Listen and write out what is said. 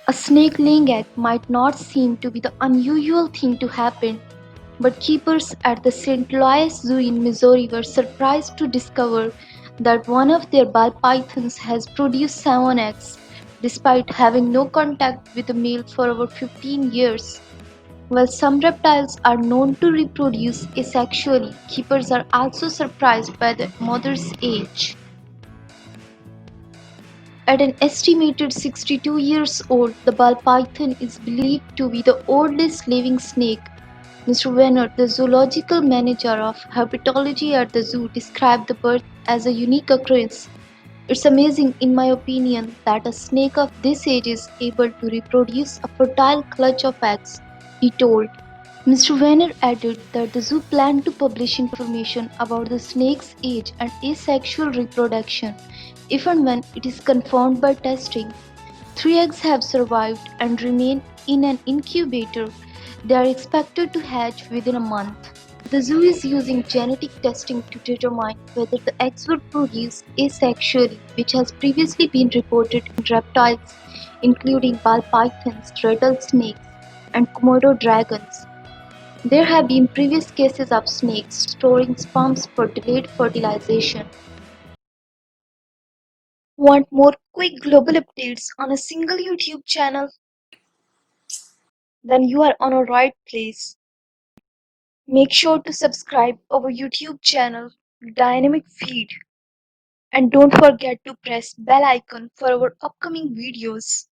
A snake laying egg might not seem to be the unusual thing to happen, but keepers at the St. Louis Zoo in Missouri were surprised to discover that one of their ball pythons has produced 7 eggs, despite having no contact with the male for over 15 years. While some reptiles are known to reproduce asexually, keepers are also surprised by the mother's age. At an estimated 62 years old, the ball python is believed to be the oldest living snake. Mr. Wanner, the zoological manager of herpetology at the zoo, described the birth as a unique occurrence. It's amazing, in my opinion, that a snake of this age is able to reproduce a fertile clutch of eggs, he told. Mr. Wanner added that the zoo planned to publish information about the snake's age and asexual reproduction if and when it is confirmed by testing. 3 eggs have survived and remain in an incubator. They are expected to hatch within a month. The zoo is using genetic testing to determine whether the eggs will produce asexually, which has previously been reported in reptiles, including ball pythons, rattlesnakes, and Komodo dragons. There have been previous cases of snakes storing sperms for delayed fertilization. Want more quick global updates on a single YouTube channel? Then you are on a right place. Make sure to subscribe our YouTube channel, Dynamic Feed, and don't forget to press bell icon for our upcoming videos.